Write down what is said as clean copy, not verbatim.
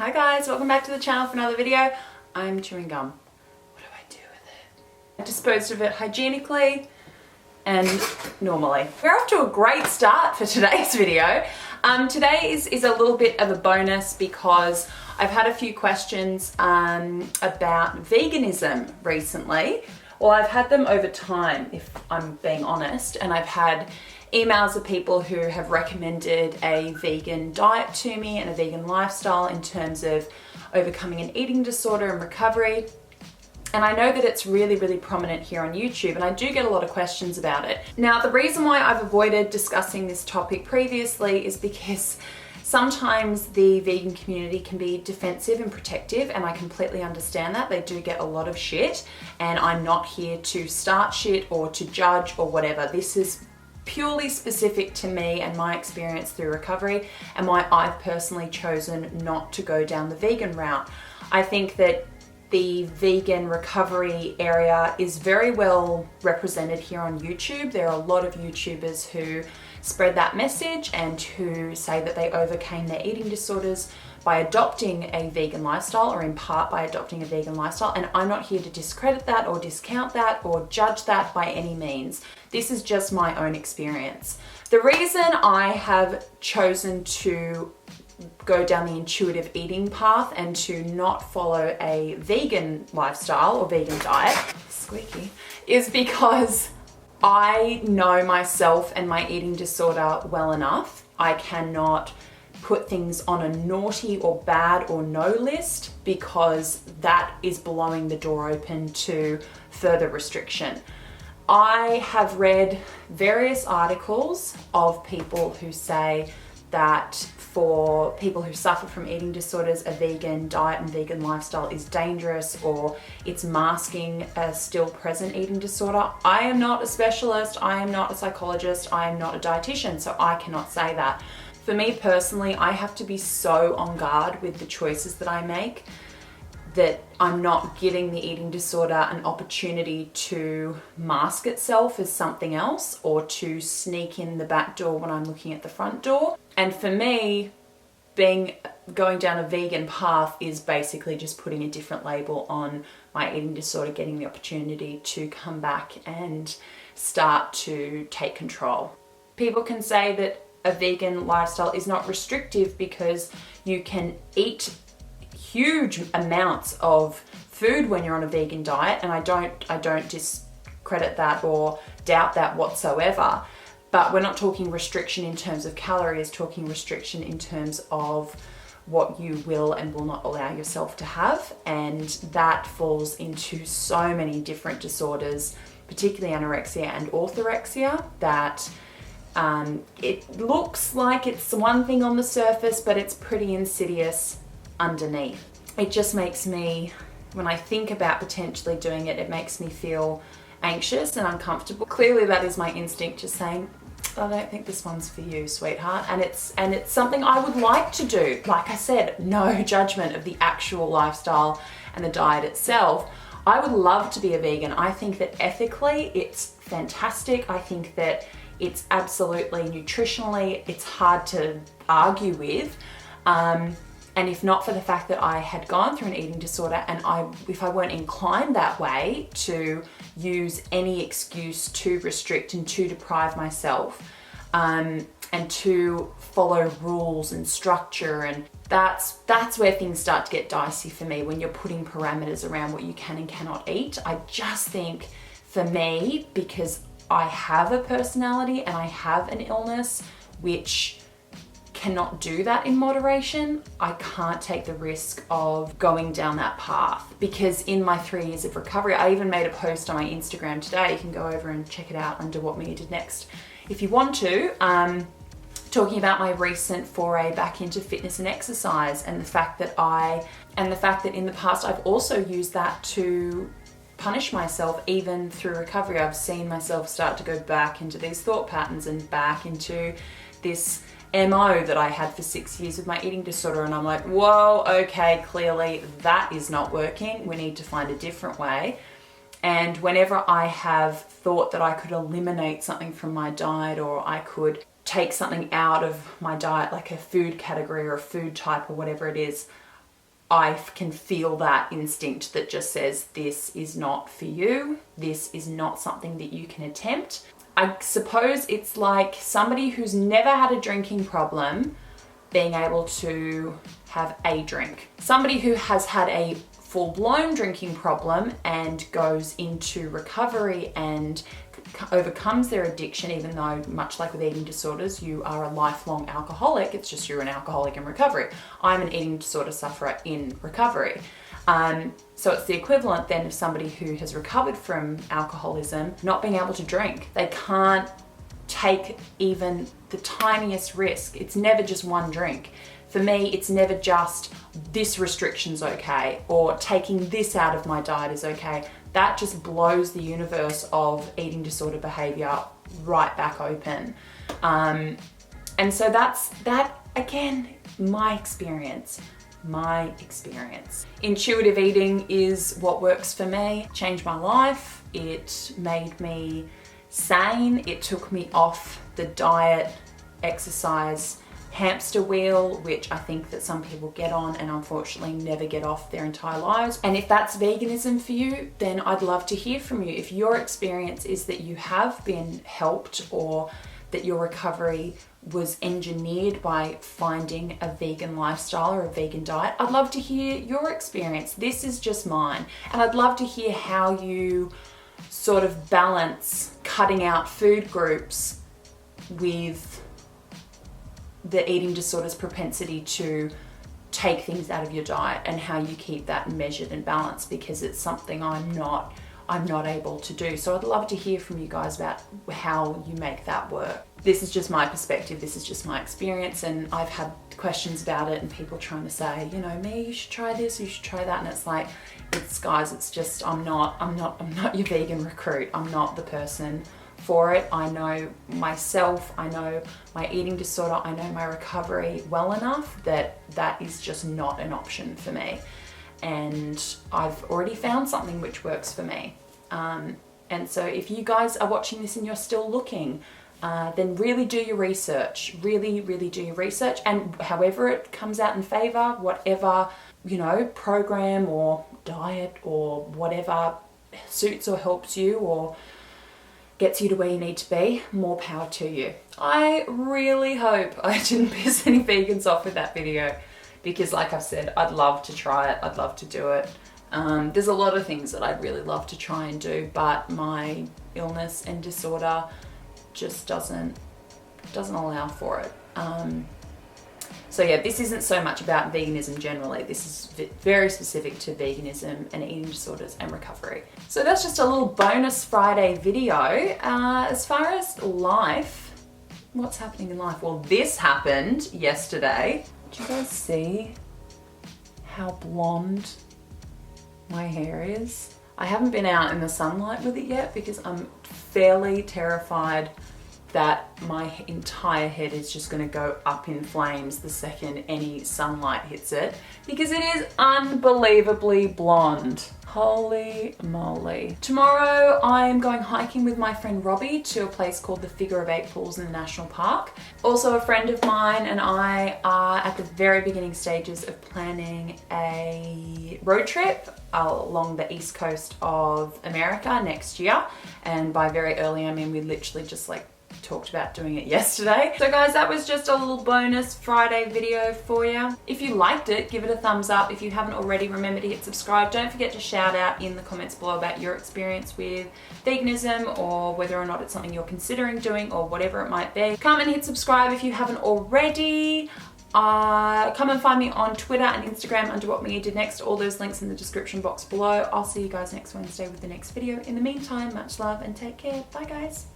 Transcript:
Hi guys, welcome back to the channel for another video. I'm chewing gum. What do I do with it? I disposed of it hygienically and normally. We're off to a great start for today's video. Today is a little bit of a bonus because I've had a few questions about veganism recently. Well, I've had them over time, if I'm being honest, and I've had emails of people who have recommended a vegan diet to me and a vegan lifestyle in terms of overcoming an eating disorder and recovery. And I know that it's really, really prominent here on YouTube, and I do get a lot of questions about it. Now, the reason why I've avoided discussing this topic previously is because sometimes the vegan community can be defensive and protective, and I completely understand that. They do get a lot of shit, and I'm not here to start shit or to judge or whatever. This is purely specific to me and my experience through recovery and why I've personally chosen not to go down the vegan route. I think that the vegan recovery area is very well represented here on YouTube. There are a lot of YouTubers who spread that message and who say that they overcame their eating disorders by adopting a vegan lifestyle, or in part by adopting a vegan lifestyle. And I'm not here to discredit that or discount that or judge that by any means. This is just my own experience. The reason I have chosen to go down the intuitive eating path and to not follow a vegan lifestyle or vegan diet, squeaky, is because I know myself and my eating disorder well enough. I cannot put things on a naughty or bad or no list because that is blowing the door open to further restriction. I have read various articles of people who say that for people who suffer from eating disorders, a vegan diet and vegan lifestyle is dangerous, or it's masking a still present eating disorder. I am not a specialist, I am not a psychologist, I am not a dietitian, so I cannot say that. For me personally, I have to be so on guard with the choices that I make that I'm not giving the eating disorder an opportunity to mask itself as something else or to sneak in the back door when I'm looking at the front door. And for me, going down a vegan path is basically just putting a different label on my eating disorder, getting the opportunity to come back and start to take control. People can say that a vegan lifestyle is not restrictive because you can eat huge amounts of food when you're on a vegan diet, and I don't discredit that or doubt that whatsoever. But we're not talking restriction in terms of calories, talking restriction in terms of what you will and will not allow yourself to have. And that falls into so many different disorders, particularly anorexia and orthorexia, that it looks like it's one thing on the surface, but it's pretty insidious underneath. It just makes me, when I think about potentially doing it, it makes me feel anxious and uncomfortable. Clearly that is my instinct, just saying, I don't think this one's for you, sweetheart. And it's something I would like to do. Like I said, no judgment of the actual lifestyle and the diet itself. I would love to be a vegan. I think that ethically it's fantastic. I think that it's absolutely nutritionally, it's hard to argue with. And if not for the fact that I had gone through an eating disorder and if I weren't inclined that way to use any excuse to restrict and to deprive myself, and to follow rules and structure, and that's where things start to get dicey for me, when you're putting parameters around what you can and cannot eat. I just think for me, because I have a personality and I have an illness which cannot do that in moderation, I can't take the risk of going down that path. Because in my 3 years of recovery, I even made a post on my Instagram today, you can go over and check it out under What Me Did Next if you want to, talking about my recent foray back into fitness and exercise, and the fact that in the past I've also used that to punish myself. Even through recovery, I've seen myself start to go back into these thought patterns and back into this MO that I had for 6 years with my eating disorder, and I'm like, whoa, okay, clearly that is not working. We need to find a different way. And whenever I have thought that I could eliminate something from my diet, or I could take something out of my diet, like a food category or a food type or whatever it is, I can feel that instinct that just says, this is not for you. This is not something that you can attempt. I suppose it's like somebody who's never had a drinking problem being able to have a drink. Somebody who has had a full-blown drinking problem and goes into recovery and overcomes their addiction, even though, much like with eating disorders, you are a lifelong alcoholic. It's just you're an alcoholic in recovery. I'm an eating disorder sufferer in recovery. So it's the equivalent then of somebody who has recovered from alcoholism not being able to drink. They can't take even the tiniest risk. It's never just one drink. For me, it's never just this restriction's okay or taking this out of my diet is okay. That just blows the universe of eating disorder behavior right back open. And so that's that, again, my experience. Intuitive eating is what works for me. It changed my life. It made me sane. It took me off the diet, exercise, hamster wheel, which I think that some people get on and unfortunately never get off their entire lives. And if that's veganism for you, then I'd love to hear from you. If your experience is that you have been helped or that your recovery was engineered by finding a vegan lifestyle or a vegan diet, I'd love to hear your experience. This is just mine. And I'd love to hear how you sort of balance cutting out food groups with the eating disorder's propensity to take things out of your diet and how you keep that measured and balanced, because it's something I'm not able to do. So I'd love to hear from you guys about how you make that work. This is just my perspective, this is just my experience, and I've had questions about it and people trying to say, you know, me, you should try this, you should try that, and it's like, it's just, I'm not your vegan recruit. I'm not the person for it. I know myself, I know my eating disorder, I know my recovery well enough that that is just not an option for me. And I've already found something which works for me. And so if you guys are watching this and you're still looking, then really do your research, really do your research, and however it comes out in favor, whatever, you know, program or diet or whatever suits or helps you or gets you to where you need to be, more power to you. I really hope I didn't piss any vegans off with that video, because like I've said, I'd love to try it, I'd love to do it. There's a lot of things that I'd really love to try and do, but my illness and disorder just doesn't allow for it. So yeah, this isn't so much about veganism generally. This is very specific to veganism and eating disorders and recovery. So that's just a little bonus Friday video. As far as life, what's happening in life? Well, this happened yesterday. Did you guys see how blonde my hair is? I haven't been out in the sunlight with it yet because I'm fairly terrified that my entire head is just gonna go up in flames the second any sunlight hits it, because it is unbelievably blonde. Holy moly. Tomorrow I am going hiking with my friend Robbie to a place called the Figure of Eight Falls in the National Park. Also, a friend of mine and I are at the very beginning stages of planning a road trip along the east coast of America next year. And by very early, I mean we literally just like talked about doing it yesterday. So guys, that was just a little bonus Friday video for you. If you liked it, give it a thumbs up. If you haven't already, remember to hit subscribe. Don't forget to shout out in the comments below about your experience with veganism, or whether or not it's something you're considering doing, or whatever it might be. Come and hit subscribe if you haven't already. Come and find me on Twitter and Instagram under What Mia Did Next. All those links in the description box below. I'll see you guys next Wednesday with the next video. In the meantime, much love and take care. Bye guys.